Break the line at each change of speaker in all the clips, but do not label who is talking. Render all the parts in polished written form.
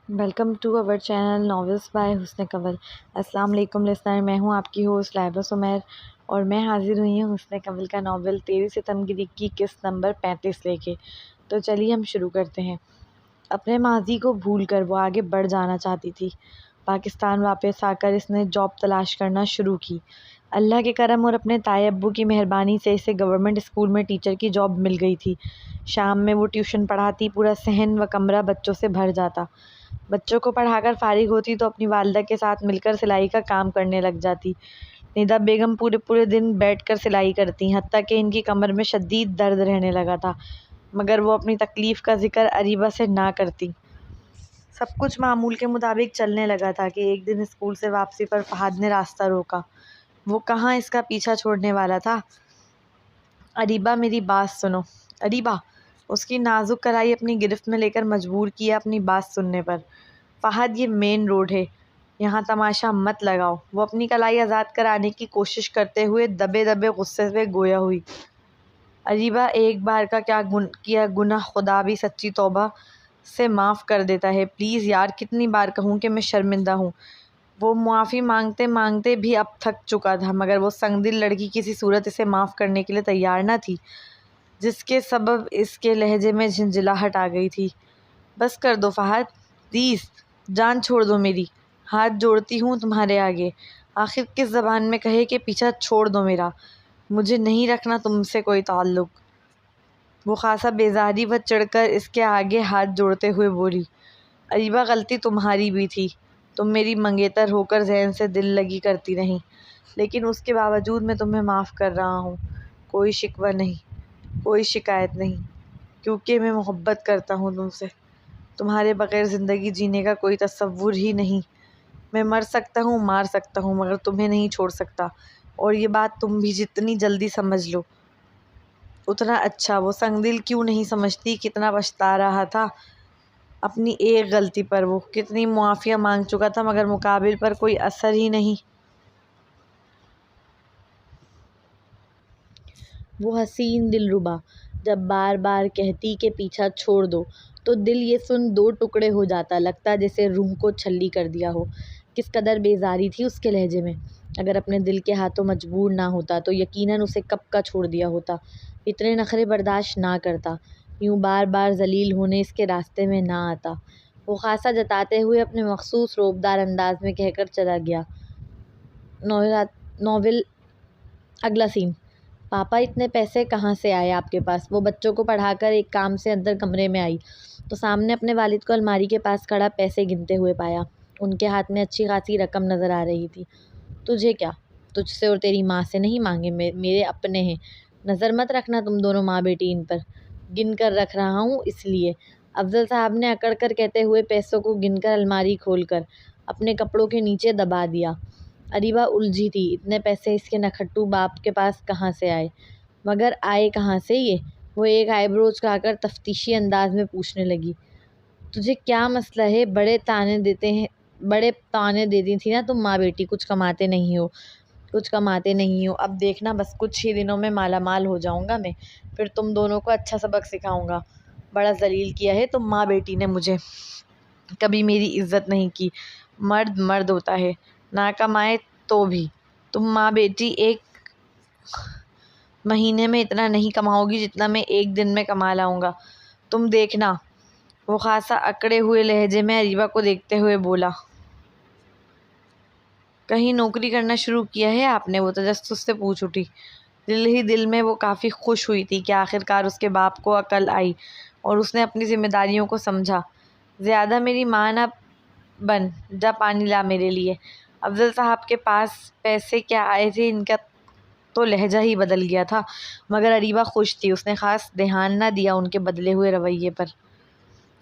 Welcome to our channel novels by Hasan Kanwal. السلام علیکم listener, میں ہوں آپ کی ہوسٹ لائبہ سمیر اور میں حاضر ہوئی ہوں حسن کنول کا ناول 13 ستمگری کی قسط نمبر 35 لے کے۔ تو چلیے ہم شروع کرتے ہیں۔ اپنے ماضی کو بھول کر وہ آگے بڑھ جانا چاہتی تھی۔ پاکستان واپس آ کر اس نے جاب تلاش کرنا شروع کی۔ اللہ کے کرم اور اپنے تائے ابو کی مہربانی سے اسے گورنمنٹ اسکول میں ٹیچر کی جاب مل گئی تھی۔ شام میں وہ ٹیوشن پڑھاتی، پورا صحن و کمرہ بچوں سے بھر جاتا۔ بچوں کو پڑھا کر فارغ ہوتی تو اپنی والدہ کے ساتھ مل کر سلائی کا کام کرنے لگ جاتی۔ ندا بیگم پورے دن بیٹھ کر سلائی کرتی، حتیٰ کہ ان کی کمر میں شدید درد رہنے لگا تھا، مگر وہ اپنی تکلیف کا ذکر اریبہ سے نہ کرتی۔ سب کچھ معمول کے مطابق چلنے لگا تھا کہ ایک دن اسکول سے واپسی پر فہد نے راستہ روکا۔ وہ کہاں اس کا پیچھا چھوڑنے والا تھا۔ اریبہ میری بات سنو۔ اریبہ اس کی نازک کلائی اپنی گرفت میں لے کر مجبور کیا اپنی بات سننے پر۔ فہد یہ مین روڈ ہے، یہاں تماشا مت لگاؤ۔ وہ اپنی کلائی آزاد کرانے کی کوشش کرتے ہوئے دبے دبے غصے سے گویا ہوئی۔ اریبہ ایک بار کا کیا گناہ خدا بھی سچی توبہ سے معاف کر دیتا ہے، پلیز یار، کتنی بار کہوں کہ میں شرمندہ ہوں۔ وہ معافی مانگتے مانگتے بھی اب تھک چکا تھا، مگر وہ سنگ دل لڑکی کسی صورت اسے معاف کرنے کے لیے تیار نہ تھی، جس کے سبب اس کے لہجے میں جھنجھلاہٹ آ گئی تھی۔ بس کر دو فہد، پلیز، جان چھوڑ دو میری، ہاتھ جوڑتی ہوں تمہارے آگے۔ آخر کس زبان میں کہے کہ پیچھا چھوڑ دو میرا، مجھے نہیں رکھنا تم سے کوئی تعلق۔ وہ خاصا بیزاری و چڑھ کر اس کے آگے ہاتھ جوڑتے ہوئے بولی، اریبہ غلطی تمہاری بھی تھی، تم میری منگیتر ہو کر ذہن سے دل لگی کرتی رہیں، لیکن اس کے باوجود میں تمہیں معاف کر رہا ہوں۔ کوئی شکوہ نہیں، کوئی شکایت نہیں، کیونکہ میں محبت کرتا ہوں تم سے۔ تمہارے بغیر زندگی جینے کا کوئی تصور ہی نہیں۔ میں مر سکتا ہوں، مار سکتا ہوں، مگر تمہیں نہیں چھوڑ سکتا، اور یہ بات تم بھی جتنی جلدی سمجھ لو اتنا اچھا۔ وہ سنگ دل کیوں نہیں سمجھتی کتنا پچھتا رہا تھا اپنی ایک غلطی پر، وہ کتنی معافیاں مانگ چکا تھا، مگر مقابل پر کوئی اثر ہی نہیں۔ وہ حسین دلربا جب بار بار کہتی کہ پیچھا چھوڑ دو تو دل یہ سن دو ٹکڑے ہو جاتا، لگتا جیسے روح کو چھلی کر دیا ہو۔ کس قدر بیزاری تھی اس کے لہجے میں۔ اگر اپنے دل کے ہاتھوں مجبور نہ ہوتا تو یقیناً اسے کب کا چھوڑ دیا ہوتا۔ اتنے نخرے برداشت نہ کرتا، یوں بار بار ذلیل ہونے اس کے راستے میں نہ آتا۔ وہ خاصا جتاتے ہوئے اپنے مخصوص رعبدار انداز میں کہہ کر چلا گیا۔ ناول اگلا سین۔ پاپا اتنے پیسے کہاں سے آئے آپ کے پاس؟ وہ بچوں کو پڑھا کر ایک کام سے اندر کمرے میں آئی تو سامنے اپنے والد کو الماری کے پاس کھڑا پیسے گنتے ہوئے پایا۔ ان کے ہاتھ میں اچھی خاصی رقم نظر آ رہی تھی۔ تجھے کیا؟ تجھ سے اور تیری ماں سے نہیں مانگے، میرے اپنے ہیں، نظر مت رکھنا تم دونوں ماں بیٹی ان پر، گن کر رکھ رہا ہوں اس لیے، افضل صاحب نے اکڑ کر کہتے ہوئے پیسوں کو گن کر الماری کھول کر اپنے کپڑوں کے نیچے دبا دیا۔ اریبہ الجھی تھی، اتنے پیسے اس کے نکھٹو باپ کے پاس کہاں سے آئے؟ مگر آئے کہاں سے یہ؟ وہ ایک آئی برو اچکا کر تفتیشی انداز میں پوچھنے لگی۔ تجھے کیا مسئلہ ہے؟ بڑے تانے دیتی تھی نا تم ماں بیٹی، کچھ کماتے نہیں ہو، اب دیکھنا بس کچھ ہی دنوں میں مالا مال ہو جاؤں گا میں، پھر تم دونوں کو اچھا سبق سکھاؤں گا۔ بڑا ذلیل کیا ہے تم ماں بیٹی نے مجھے، کبھی میری عزت نہیں کی۔ مرد مرد ہوتا ہے، نہ کمائے تو بھی۔ تم ماں بیٹی ایک مہینے میں اتنا نہیں کماؤ گی جتنا میں ایک دن میں کما لاؤں گا، تم دیکھنا۔ وہ خاصا اکڑے ہوئے لہجے میں اریبہ کو دیکھتے ہوئے بولا، کہیں نوکری کرنا شروع کیا ہے آپ نے؟ وہ تجسس سے پوچھ اٹھی۔ دل ہی دل میں وہ کافی خوش ہوئی تھی کہ آخرکار اس کے باپ کو عقل آئی اور اس نے اپنی ذمہ داریوں کو سمجھا۔ زیادہ میری ماں نہ بن، جا پانی لا میرے لیے۔ افضل صاحب کے پاس پیسے کیا آئے تھے، ان کا تو لہجہ ہی بدل گیا تھا، مگر اریبہ خوش تھی، اس نے خاص دھیان نہ دیا ان کے بدلے ہوئے رویے پر۔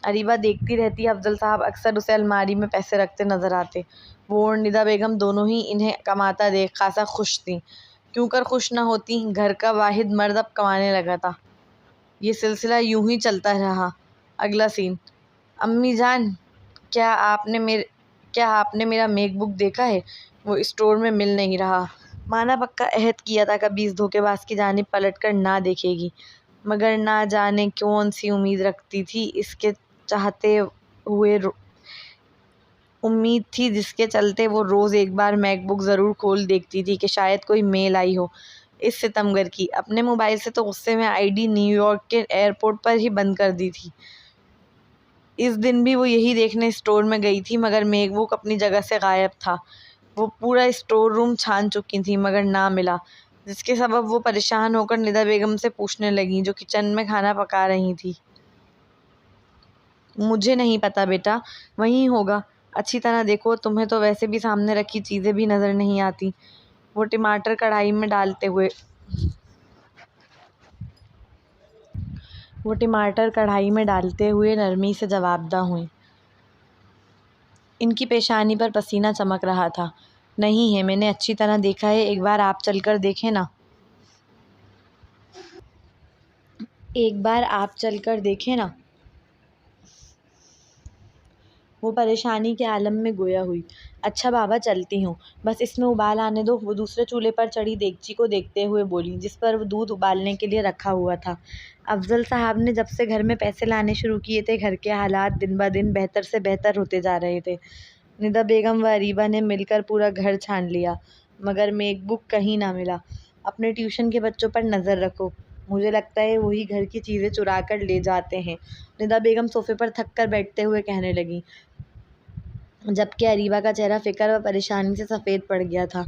اریبہ دیکھتی رہتی، افضل صاحب اکثر اسے الماری میں پیسے رکھتے نظر آتے۔ وہ اور ندا بیگم دونوں ہی انہیں کماتا دیکھ خاصا خوش تھیں۔ کیوں کر خوش نہ ہوتی، گھر کا واحد مرد اب کمانے لگا تھا۔ یہ سلسلہ یوں ہی چلتا رہا۔ اگلا سین۔ امی جان، کیا آپ نے میرا میک بک دیکھا ہے؟ وہ اسٹور میں مل نہیں رہا۔ ماں نے پکا عہد کیا تھا کبھی اس دھوکے باز کی جانب پلٹ کر نہ دیکھے گی، مگر نہ جانے کون سی امید رکھتی تھی اس کے چاہتے ہوئے امید تھی جس کے چلتے وہ روز ایک بار میک بک ضرور کھول دیکھتی تھی کہ شاید کوئی میل آئی ہو اس ستمگر کی۔ اپنے موبائل سے تو غصے میں آئی ڈی نیو یارک کے ایئرپورٹ پر ہی بند کر دی تھی۔ اس دن بھی وہ یہی دیکھنے اسٹور میں گئی تھی مگر میک بک اپنی جگہ سے غائب تھا۔ وہ پورا اسٹور روم چھان چکی تھی مگر نہ ملا، جس کے سبب وہ پریشان ہو کر ندا بیگم سے پوچھنے لگیں جو کچن میں کھانا پکا رہی تھی۔ مجھے نہیں پتا بیٹا، وہیں ہوگا، اچھی طرح دیکھو، تمہیں تو ویسے بھی سامنے رکھی چیزیں بھی نظر نہیں آتی۔ وہ ٹماٹر کڑھائی میں ڈالتے ہوئے نرمی سے جواب دہ ہوئیں۔ ان کی پیشانی پر پسینہ چمک رہا تھا۔ نہیں ہے، میں نے اچھی طرح دیکھا ہے، ایک بار آپ چل کر دیکھیں نا۔ ایک بار آپ چل کر دیکھیں نا۔ وہ پریشانی کے عالم میں گویا ہوئی۔ اچھا بابا، چلتی ہوں، بس اس میں ابال آنے دو۔ وہ دوسرے چولہے پر چڑھی دیگچی کو دیکھتے ہوئے بولی جس پر وہ دودھ ابالنے کے لیے رکھا ہوا تھا۔ افضل صاحب نے جب سے گھر میں پیسے لانے شروع کیے تھے، گھر کے حالات دن بہ دن بہتر سے بہتر ہوتے جا رہے تھے۔ ندا بیگم و اریبہ نے مل کر پورا گھر چھان لیا مگر میک بک کہیں نہ ملا۔ اپنے ٹیوشن کے بچوں پر نظر رکھو، مجھے لگتا ہے وہی گھر کی چیزیں چرا کر لے جاتے ہیں، ندا بیگم صوفے پر تھک کر بیٹھتے ہوئے کہنے لگیں، جبکہ اریبہ کا چہرہ فکر و پریشانی سے سفید پڑ گیا تھا۔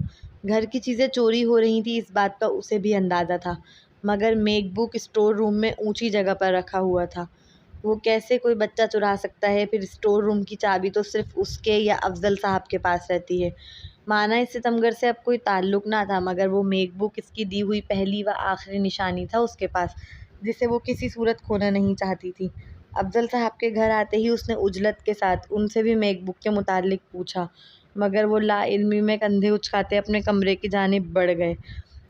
گھر کی چیزیں چوری ہو رہی تھیں اس بات کا اسے بھی اندازہ تھا مگر میک بک اسٹور روم میں اونچی جگہ پر رکھا ہوا تھا۔ وہ کیسے کوئی بچہ چرا سکتا ہے؟ پھر اسٹور روم کی چابی تو صرف اس کے یا افضل صاحب کے پاس رہتی ہے۔ مانا اس ستمگر سے اب کوئی تعلق نہ تھا مگر وہ میک بک اس کی دی ہوئی پہلی و آخری نشانی تھا اس کے پاس، جسے وہ کسی صورت کھونا نہیں چاہتی تھی۔ افضل صاحب کے گھر آتے ہی اس نے عجلت کے ساتھ ان سے بھی میک بک کے متعلق پوچھا مگر وہ لا علمی میں کندھے اچکاتے اپنے کمرے کی جانب بڑھ گئے۔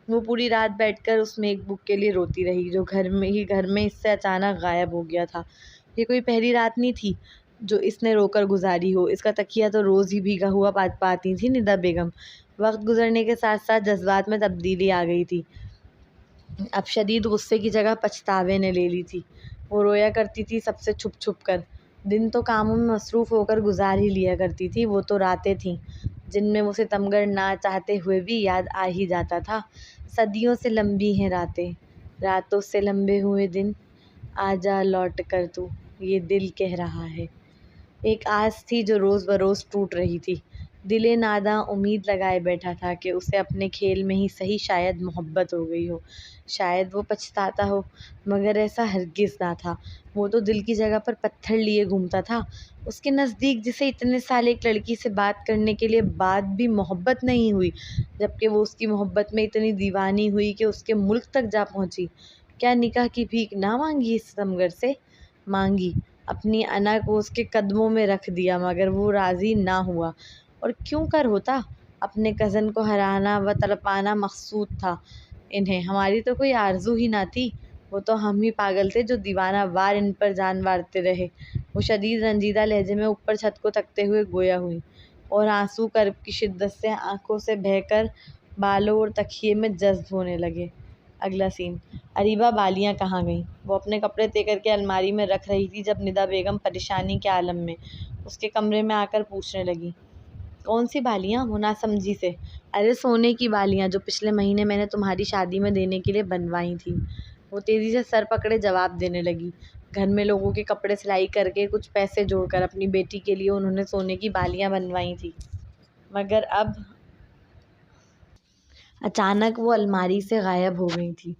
وہ پوری رات بیٹھ کر اس میک بک کے لیے روتی رہی جو گھر میں اس سے اچانک غائب ہو گیا تھا۔ یہ کوئی پہلی رات نہیں تھی جو اس نے رو کر گزاری ہو، اس کا تکیہ تو روز ہی بھیگا ہوا پاتی تھی ندا بیگم۔ وقت گزرنے کے ساتھ ساتھ جذبات میں تبدیلی آ گئی تھی۔ اب شدید غصے کی جگہ پچھتاوے نے لے لی تھی۔ وہ رویا کرتی تھی سب سے چھپ چھپ کر۔ دن تو کاموں میں مصروف ہو کر گزار ہی لیا کرتی تھی، وہ تو راتیں تھیں جن میں وہ ستمگر نہ چاہتے ہوئے بھی یاد آ ہی جاتا تھا۔ صدیوں سے لمبی ہیں راتیں، راتوں سے لمبے ہوئے دن، آجا لوٹ کر تو، یہ دل کہہ رہا ہے۔ ایک آس تھی جو روز بروز ٹوٹ رہی تھی۔ دل ناداں امید لگائے بیٹھا تھا کہ اسے اپنے کھیل میں ہی صحیح شاید محبت ہو گئی ہو، شاید وہ پچھتاتا ہو مگر ایسا ہرگز نہ تھا۔ وہ تو دل کی جگہ پر پتھر لیے گھومتا تھا۔ اس کے نزدیک جسے اتنے سال ایک لڑکی سے بات کرنے کے لیے بعد بھی محبت نہیں ہوئی، جبکہ وہ اس کی محبت میں اتنی دیوانی ہوئی کہ اس کے ملک تک جا پہنچی۔ کیا نکاح کی بھیک نہ مانگی اس ستمگر سے؟ مانگی، اپنی انا کو اس کے قدموں میں رکھ دیا مگر وہ راضی نہ ہوا۔ اور کیوں کر ہوتا؟ اپنے کزن کو ہرانا و تڑپانا مقصود تھا انہیں، ہماری تو کوئی آرزو ہی نہ تھی، وہ تو ہم ہی پاگل تھے جو دیوانہ وار ان پر جان مارتے رہے۔ وہ شدید رنجیدہ لہجے میں اوپر چھت کو تکتے ہوئے گویا ہوئی اور آنسو کرب کی شدت سے آنکھوں سے بہہ کر بالوں اور تکیے میں جذب ہونے لگے۔ اگلا سین۔ اریبہ بالیاں کہاں گئیں؟ وہ اپنے کپڑے طے کر کے الماری میں رکھ رہی تھی جب ندا بیگم پریشانی کے عالم میں اس کے کمرے میں آ کر پوچھنے لگی، کون سی بالیاں؟ وہ ناسمجھی سے، ارے سونے کی بالیاں جو پچھلے مہینے میں نے تمہاری شادی میں دینے کے لیے بنوائی تھیں۔ وہ تیزی سے سر پکڑے جواب دینے لگی، گھر میں لوگوں کے کپڑے سلائی کر کے کچھ پیسے جوڑ کر اپنی بیٹی کے لیے انہوں نے سونے کی بالیاں بنوائی تھیں مگر اب اچانک وہ الماری سے غائب ہو گئی تھیں۔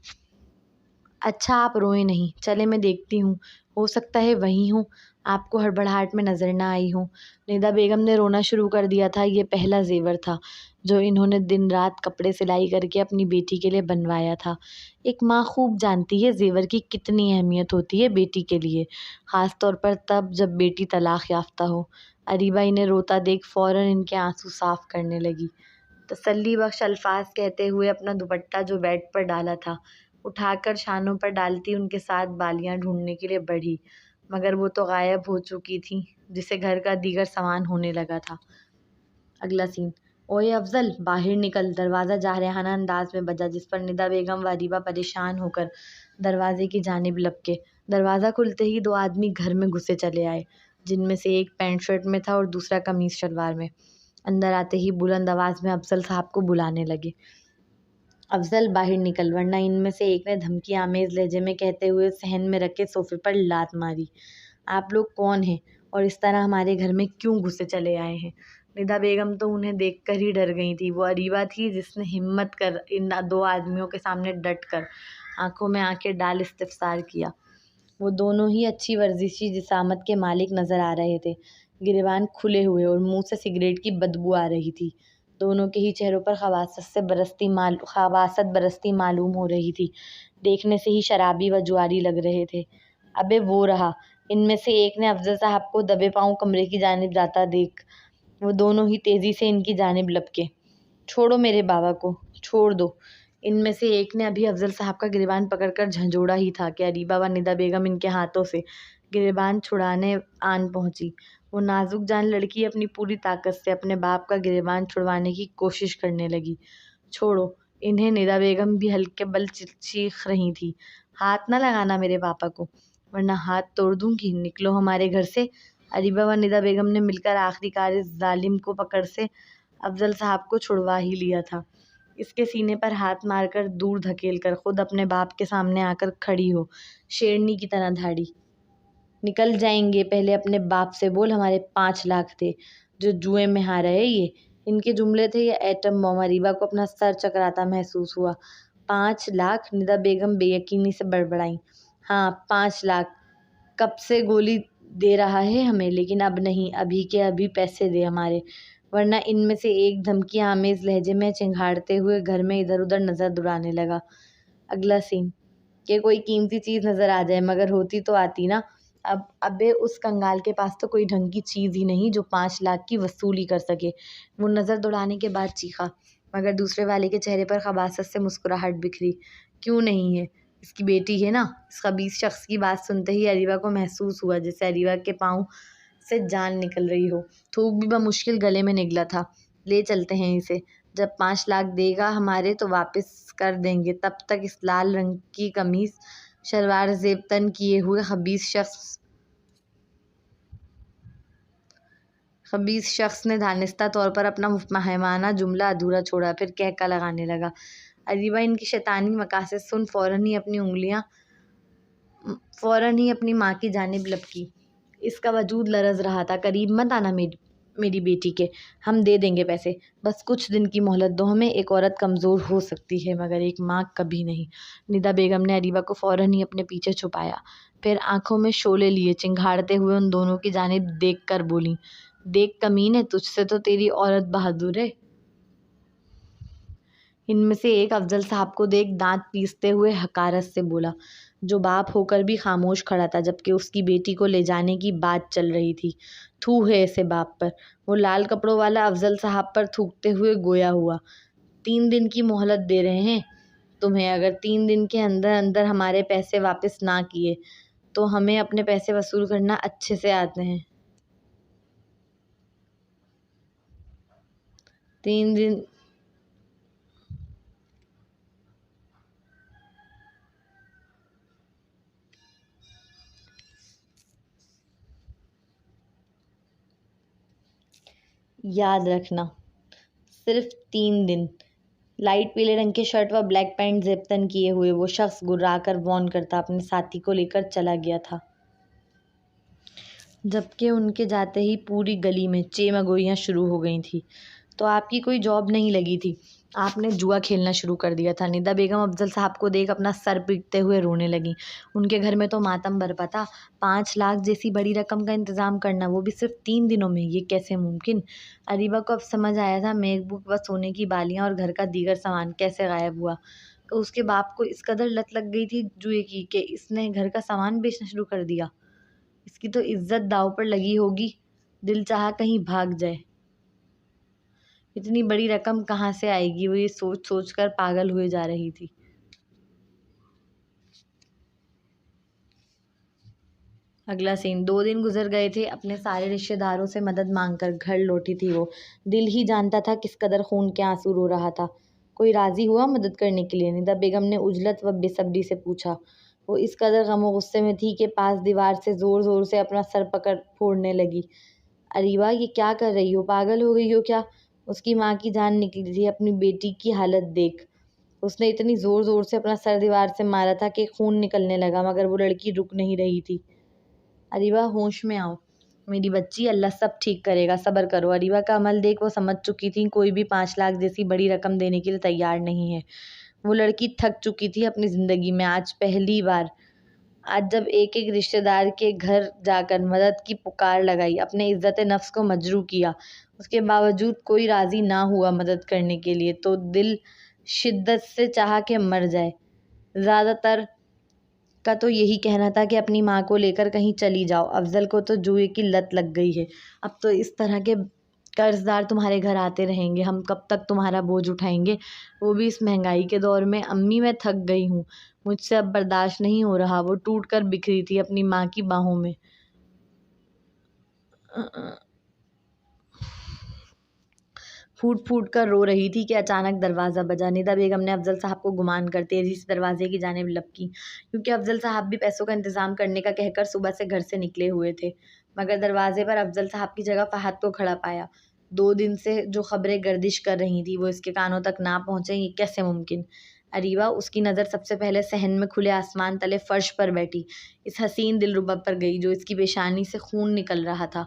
اچھا آپ روئیں نہیں، چلیں میں دیکھتی ہوں، ہو سکتا ہے وہیں ہوں، آپ کو ہڑبڑاہٹ میں نظر نہ آئی ہوں۔ ندا بیگم نے رونا شروع کر دیا تھا۔ یہ پہلا زیور تھا جو انہوں نے دن رات کپڑے سلائی کر کے اپنی بیٹی کے لیے بنوایا تھا۔ ایک ماں خوب جانتی ہے زیور کی کتنی اہمیت ہوتی ہے بیٹی کے لیے، خاص طور پر تب جب بیٹی طلاق یافتہ ہو۔ اریبہ انہیں روتا دیکھ فوراً ان کے آنسو صاف کرنے لگی، تسلی بخش الفاظ کہتے ہوئے اپنا دوپٹہ جو بیڈ پر ڈالا تھا اٹھا کر شانوں پر ڈالتی ان کے ساتھ بالیاں ڈھونڈنے کے لیے بڑھی مگر وہ تو غائب ہو چکی تھیں جسے گھر کا دیگر سامان ہونے لگا تھا۔ اگلا سین۔ اوئے افضل، باہر نکل، دروازہ جارحانہ انداز میں بجا جس پر ندا بیگم و اریبہ پریشان ہو کر دروازے کی جانب لپکے۔ دروازہ کھلتے ہی دو آدمی گھر میں گھسے چلے آئے جن میں سے ایک پینٹ شرٹ میں تھا اور دوسرا قمیص شلوار میں۔ اندر آتے ہی بلند آواز میں افضل صاحب کو بلانے لگے۔ افضل باہر نکل، ورنہ ان میں سے ایک نے دھمکی آمیز لہجے میں کہتے ہوئے صحن میں رکھے صوفے پر لات ماری۔ آپ لوگ کون ہیں اور اس طرح ہمارے گھر میں کیوں گھسے چلے آئے ہیں؟ ندا بیگم تو انہیں دیکھ کر ہی ڈر گئی تھی۔ وہ اریبہ تھی جس نے ہمت کر ان دو آدمیوں کے سامنے ڈٹ کر آنکھوں میں آنکھیں ڈال استفسار کیا۔ وہ دونوں ہی اچھی ورزشی جسامت کے مالک نظر آ رہے تھے، گریبان کھلے ہوئے اور منہ سے سگریٹ کی بدبو آ رہی تھی۔ دونوں کے ہی چہروں پر خواصت برستی معلوم ہو رہی تھی، دیکھنے سے ہی شرابی و جواری لگ رہے تھے۔ ابے وہ رہا، ان میں سے ایک نے افضل صاحب کو دبے پاؤں کمرے کی جانب جاتا دیکھ وہ دونوں ہی تیزی سے ان کی جانب لپکے۔ چھوڑو میرے بابا کو، چھوڑ دو۔ ان میں سے ایک نے ابھی افضل صاحب کا گریبان پکڑ کر جھنجھوڑا ہی تھا کہ اریبہ و ندا بیگم ان کے ہاتھوں سے گریبان چھڑانے آن پہنچی۔ وہ نازک جان لڑکی اپنی پوری طاقت سے اپنے باپ کا گریبان چھڑوانے کی کوشش کرنے لگی۔ چھوڑو انہیں، ندا بیگم بھی حلقے بل چیخ رہی تھی۔ ہاتھ نہ لگانا میرے پاپا کو، ورنہ ہاتھ توڑ دوں گی، نکلو ہمارے گھر سے۔ اریبہ و ندا بیگم نے مل کر آخری کار اس ظالم کو پکڑ سے افضل صاحب کو چھڑوا ہی لیا تھا۔ اس کے سینے پر ہاتھ مار کر دور دھکیل کر خود اپنے باپ کے سامنے آ کر کھڑی ہو، شیرنی کی طرح دھاڑی۔ نکل جائیں گے، پہلے اپنے باپ سے بول ہمارے 5 لاکھ تھے جو جوئے میں ہارا ہے۔ یہ ان کے جملے تھے یا ایٹم بم؟ اریبہ کو اپنا سر چکراتا محسوس ہوا۔ 5 لاکھ؟ ندا بیگم بے یقینی سے بڑبڑائیں۔ ہاں 5 لاکھ، کب سے گولی دے رہا ہے ہمیں، لیکن اب نہیں، ابھی کے ابھی پیسے دے ہمارے، ورنہ ان میں سے ایک دھمکی آمیز لہجے میں چنگھاڑتے ہوئے گھر میں ادھر ادھر نظر دوڑانے لگا۔ اگلا سین کہ کوئی قیمتی چیز نظر آ جائے، مگر ہوتی تو آتی نا۔ ابے اس کنگال کے پاس تو کوئی ڈھنگ کی چیز ہی نہیں جو 5 لاکھ کی وصولی کر سکے۔ وہ نظر دوڑانے کے بعد چیخا، مگر دوسرے والے کے چہرے پر خباثت سے مسکراہٹ بکھری۔ کیوں نہیں ہے؟ اس کی بیٹی ہے نا۔ اس خبیث شخص کی بات سنتے ہی اریبہ کو محسوس ہوا جیسے اریبہ کے پاؤں سے جان نکل رہی ہو۔ تھوک بھی بمشکل گلے میں نگلا تھا۔ لے چلتے ہیں اسے، جب 5 لاکھ دے گا ہمارے تو واپس کر دیں گے، تب تک اس لال رنگ کی قمیص شلوار زیب تن کیے ہوئے خبیث شخص نے دانستہ طور پر اپنا مفہمانہ جملہ ادھورا چھوڑا، پھر کہکا لگانے لگا۔ اریبہ ان کی شیطانی مقاصد سن فوراً ہی اپنی ماں کی جانب لپکی۔ اس کا وجود لرز رہا تھا۔ قریب مت آنا میری بیٹی کے، ہم دے دیں گے پیسے، بس کچھ دن کی مہلت دو ہمیں۔ ایک عورت کمزور ہو سکتی ہے مگر ایک ماں کبھی نہیں۔ ندا بیگم نے اریبہ کو فوراً ہی اپنے پیچھے چھپایا، پھر آنکھوں میں شعلے لیے چنگھاڑتے ہوئے ان دونوں کی جانب دیکھ کر بولیں، دیکھ کمینے، تجھ سے تو تیری عورت بہادر ہے۔ ان میں سے ایک افضل صاحب کو دیکھ دانت پیستے ہوئے حقارت سے بولا، جو باپ ہو کر بھی خاموش کھڑا تھا جبکہ اس کی بیٹی کو لے جانے کی بات چل رہی تھی۔ تھو ہے ایسے باپ پر۔ وہ لال کپڑوں والا افضل صاحب پر تھوکتے ہوئے گویا ہوا۔ 3 دن کی مہلت دے رہے ہیں تمہیں، اگر 3 دن کے اندر اندر ہمارے پیسے واپس نہ کیے تو ہمیں اپنے پیسے وصول کرنا اچھے سے آتے ہیں۔ 3 دن یاد رکھنا، صرف 3 دن۔ لائٹ پیلے رنگ کے شرٹ و بلیک پینٹ زیب تن کیے ہوئے وہ شخص گرا کر وان کرتا اپنے ساتھی کو لے کر چلا گیا تھا، جبکہ ان کے جاتے ہی پوری گلی میں چیمگوئیاں شروع ہو گئی تھیں۔ تو آپ کی کوئی جاب نہیں لگی تھی، آپ نے جوا کھیلنا شروع کر دیا تھا۔ ندا بیگم افضل صاحب کو دیکھ اپنا سر پیٹتے ہوئے رونے لگیں۔ ان کے گھر میں تو ماتم برپا تھا، 5 لاکھ جیسی بڑی رقم کا انتظام کرنا، وہ بھی صرف 3 دنوں میں، یہ کیسے ممکن؟ اریبہ کو اب سمجھ آیا تھا میک بک و سونے کی بالیاں اور گھر کا دیگر سامان کیسے غائب ہوا۔ تو اس کے باپ کو اس قدر لت لگ گئی تھی جوئے کی کہ اس نے گھر کا سامان بیچنا شروع کر دیا۔ اس کی تو عزت داؤ پر لگی ہوگی، دل چاہا کہیں بھاگ جائے۔ اتنی بڑی رقم کہاں سے آئے گی؟ وہ یہ سوچ سوچ کر پاگل ہوئے جا رہی تھی۔ اگلا سین 2 دن گزر گئے تھے، اپنے سارے رشتہ داروں سے مدد مانگ کر گھر لوٹی تھی وہ۔ دل ہی جانتا تھا کس قدر خون کے آنسو رو رہا تھا۔ کوئی راضی ہوا مدد کرنے کے لیے؟ ندا بیگم نے عجلت و بے صبری سے پوچھا۔ وہ اس قدر غم و غصے میں تھی کہ پاس دیوار سے زور زور سے اپنا سر پکڑ پھوڑنے لگی۔ اریبہ یہ کیا کر رہی ہو؟ پاگل ہو گئی ہو کیا؟ اس کی ماں کی جان نکلی تھی اپنی بیٹی کی حالت دیکھ۔ اس نے اتنی زور زور سے اپنا سر دیوار سے مارا تھا کہ خون نکلنے لگا، مگر وہ لڑکی رک نہیں رہی تھی۔ اریبہ ہوش میں آؤ میری بچی، اللہ سب ٹھیک کرے گا، صبر کرو۔ اریبہ کا عمل دیکھ وہ سمجھ چکی تھی کوئی بھی 5 لاکھ جیسی بڑی رقم دینے کے لیے تیار نہیں ہے۔ وہ لڑکی تھک چکی تھی اپنی زندگی میں، آج جب ایک ایک رشتہ دار کے گھر جا کر مدد کی پکار لگائی، اپنے عزت نفس کو مجروح کیا، اس کے باوجود کوئی راضی نہ ہوا مدد کرنے کے لیے، تو دل شدت سے چاہا کہ مر جائے۔ زیادہ تر کا تو یہی کہنا تھا کہ اپنی ماں کو لے کر کہیں چلی جاؤ، افضل کو تو جوئے کی لت لگ گئی ہے، اب تو اس طرح کے قرض دار تمہارے گھر آتے رہیں گے، ہم کب تک تمہارا بوجھ اٹھائیں گے، وہ بھی اس مہنگائی کے دور میں۔ امی میں تھک گئی ہوں، مجھ سے اب برداشت نہیں ہو رہا۔ وہ ٹوٹ کر بکھری تھی اپنی ماں کی باہوں میں، پھوٹ پھوٹ کر رو رہی تھی کہ اچانک دروازہ بجا۔ ندا بیگم نے افضل صاحب کو گمان کر تیزی سے دروازے کی جانب لپکی، کیونکہ افضل صاحب بھی پیسوں کا انتظام کرنے کا کہہ کر صبح سے گھر سے نکلے ہوئے تھے، مگر دروازے پر افضل صاحب کی جگہ فہد کو کھڑا پایا۔ 2 دن سے جو خبریں گردش کر رہی تھیں وہ اس کے کانوں تک نہ پہنچیں، یہ کیسے ممکن؟ اریبہ، اس کی نظر سب سے پہلے صحن میں کھلے آسمان تلے فرش پر بیٹھی اس حسین دلربا پر گئی جو اس کی پیشانی سے خون نکل رہا تھا۔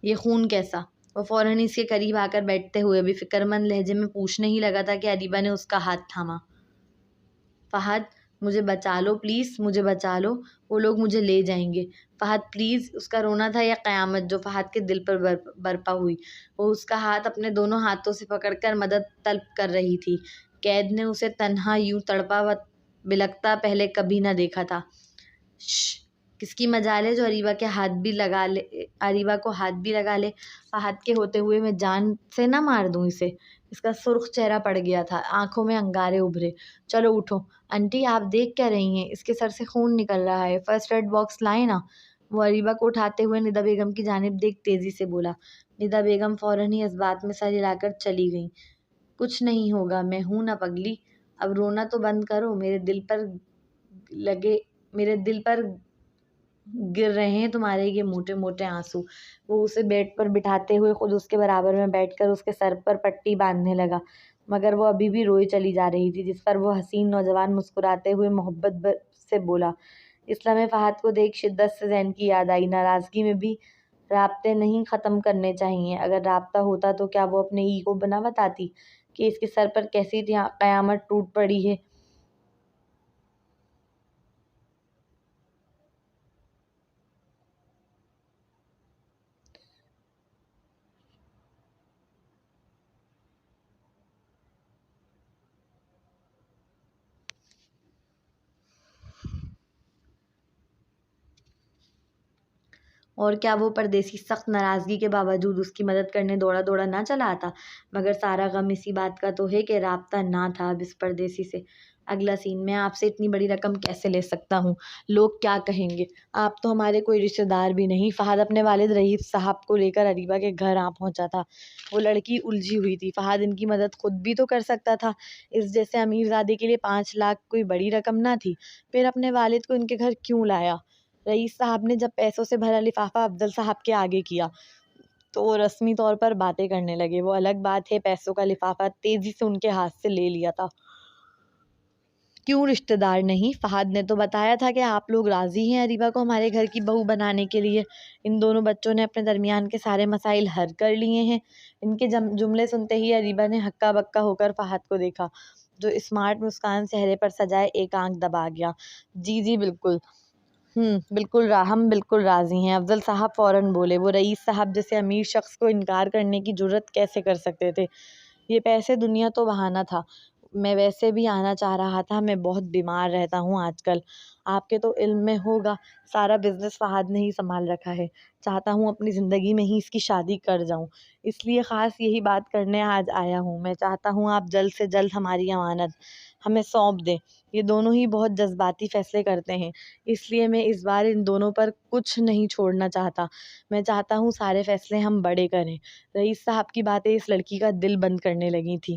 یہ خون کیسا؟ وہ فوراً اس کے قریب آ کر بیٹھتے ہوئے بھی فکرمند لہجے میں پوچھنے ہی لگا تھا کہ اریبہ نے اس کا ہاتھ تھاما۔ فہد، مجھے بچا لو پلیز، مجھے بچا لو، وہ لوگ مجھے لے جائیں گے۔ فہد پلیز، اس کا رونا تھا یا قیامت جو فہد کے دل پر برپا ہوئی۔ وہ اس کا ہاتھ اپنے دونوں ہاتھوں سے پکڑ کر مدد طلب کر رہی تھی۔ قید نے اسے تنہا یوں تڑپا و بلکتا پہلے کبھی نہ دیکھا تھا۔ شش، کس کی مجال ہے جو اریبہ کو ہاتھ بھی لگا لے؟ فہد کے ہوتے ہوئے میں جان سے نہ مار دوں اسے؟ اس کا سرخ چہرہ پڑ گیا تھا، آنکھوں میں انگارے ابھرے۔ چلو اٹھو۔ انٹی، آپ دیکھ کیا رہی ہیں؟ اس کے سر سے خون نکل رہا ہے، فرسٹ ایڈ باکس لائیں نا؟ وہ اریبہ کو اٹھاتے ہوئے ندا بیگم کی جانب دیکھ تیزی سے بولا۔ ندا بیگم فوراً ہی اس بات میں سر ہلا کر چلی گئیں۔ کچھ نہیں ہوگا، میں ہوں نا پگلی، اب رونا تو بند کرو، میرے دل پر گر رہے ہیں تمہارے یہ موٹے موٹے آنسو۔ وہ اسے بیڈ پر بٹھاتے ہوئے خود اس کے برابر میں بیٹھ کر اس کے سر پر پٹی باندھنے لگا، مگر وہ ابھی بھی روئی چلی جا رہی تھی، جس پر وہ حسین نوجوان مسکراتے ہوئے محبت سے بولا۔ اس لمحے فہد کو دیکھ شدت سے زین کی یاد آئی۔ ناراضگی میں بھی رابطے نہیں ختم کرنے چاہیے، اگر رابطہ ہوتا تو کیا وہ اپنے ہی کو بنا بتاتی کہ اس کے سر پر کیسی قیامت ٹوٹ پڑی ہے؟ اور کیا وہ پردیسی سخت ناراضگی کے باوجود اس کی مدد کرنے دوڑا نہ چلا آتا؟ مگر سارا غم اسی بات کا تو ہے کہ رابطہ نہ تھا اب اس پردیسی سے۔ اگلا سین: میں آپ سے اتنی بڑی رقم کیسے لے سکتا ہوں؟ لوگ کیا کہیں گے؟ آپ تو ہمارے کوئی رشتہ دار بھی نہیں۔ فہد اپنے والد رئیس صاحب کو لے کر اریبہ کے گھر آ پہنچا تھا۔ وہ لڑکی الجھی ہوئی تھی، فہد ان کی مدد خود بھی تو کر سکتا تھا، اس جیسے امیر زادے کے لیے 5 لاکھ کوئی بڑی رقم نہ تھی، پھر اپنے والد کو ان کے گھر کیوں لایا؟ رئیس صاحب نے جب پیسوں سے بھرا لفافہ افضل صاحب کے آگے کیا تو وہ رسمی طور پر باتیں کرنے لگے۔ وہ الگ بات ہے پیسوں کا لفافہ تیزی سے ان کے ہاتھ سے لے لیا تھا۔ کیوں رشتہ دار نہیں؟ فہد نے تو بتایا تھا کہ آپ لوگ راضی ہیں اریبہ کو ہمارے گھر کی بہو بنانے کے لیے۔ ان دونوں بچوں نے اپنے درمیان کے سارے مسائل حل کر لیے ہیں۔ ان کے جملے سنتے ہی اریبہ نے ہکا بکا ہو کر فہد کو دیکھا، جو اسمارٹ مسکان چہرے پر سجائے ایک آنکھ دبا گیا۔ جی بالکل، ہم بالکل راضی ہیں، افضل صاحب فوراً بولے۔ وہ رئیس صاحب جیسے امیر شخص کو انکار کرنے کی جرأت کیسے کر سکتے تھے؟ یہ پیسے دنیا تو بہانہ تھا، میں ویسے بھی آنا چاہ رہا تھا، میں بہت بیمار رہتا ہوں آج کل، آپ کے تو علم میں ہوگا، سارا بزنس فہد نے ہی سنبھال رکھا ہے، چاہتا ہوں اپنی زندگی میں ہی اس کی شادی کر جاؤں، اس لیے خاص یہی بات کرنے آج آیا ہوں۔ میں چاہتا ہوں آپ جلد سے جلد ہماری امانت ہمیں سونپ دیں۔ یہ دونوں ہی بہت جذباتی فیصلے کرتے ہیں، اس لیے میں اس بار ان دونوں پر کچھ نہیں چھوڑنا چاہتا، میں چاہتا ہوں سارے فیصلے ہم بڑے کریں۔ رئیس صاحب کی باتیں اس لڑکی کا دل بند کرنے لگی تھی۔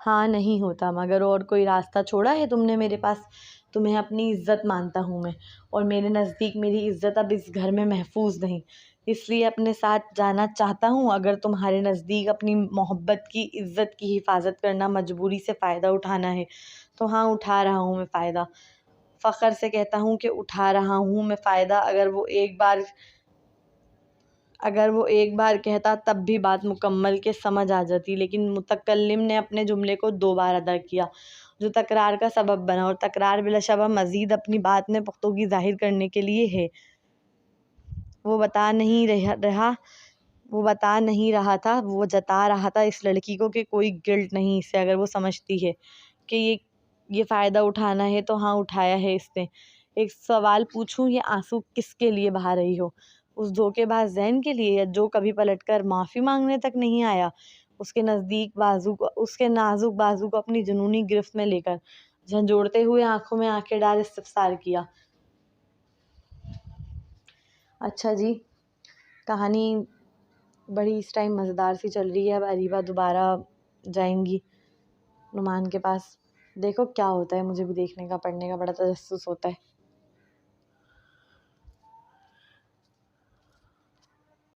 ہاں نہیں ہوتا، مگر اور کوئی راستہ چھوڑا ہے تم نے میرے پاس؟ تمہیں اپنی عزت مانتا ہوں میں، اور میرے نزدیک میری عزت اب اس گھر میں محفوظ نہیں، اس لیے اپنے ساتھ جانا چاہتا ہوں۔ اگر تمہارے نزدیک اپنی محبت کی، عزت کی حفاظت کرنا مجبوری سے فائدہ اٹھانا ہے تو ہاں، اٹھا رہا ہوں میں فائدہ، فخر سے کہتا ہوں کہ اٹھا رہا ہوں میں فائدہ۔ اگر وہ ایک بار کہتا تب بھی بات مکمل کے سمجھ آ جاتی، لیکن متکلم نے اپنے جملے کو 2 بار ادا کیا، جو تکرار کا سبب بنا، اور تکرار بلا شبہ مزید اپنی بات میں پختگی ظاہر کرنے کے لیے ہے۔ وہ بتا نہیں رہا تھا، وہ جتا رہا تھا اس لڑکی کو کہ کوئی گلٹ نہیں اس سے، اگر وہ سمجھتی ہے کہ یہ فائدہ اٹھانا ہے تو ہاں، اٹھایا ہے اس نے۔ ایک سوال پوچھوں، یہ آنسو کس کے لیے بہا رہی ہو؟ اس دھوکے باز زین کے لیے، یا جو کبھی پلٹ کر معافی مانگنے تک نہیں آیا؟ اس کے نازک بازو کو اپنی جنونی گرفت میں لے کر جھنجھوڑتے ہوئے آنکھوں میں آنکھیں ڈال استفسار کیا۔ اچھا جی، کہانی بڑی اس ٹائم مزیدار سی چل رہی ہے۔ اب اریبہ دوبارہ جائیں گی نعمان کے پاس، دیکھو کیا ہوتا ہے، مجھے بھی دیکھنے کا، پڑھنے کا بڑا تجسس ہوتا ہے۔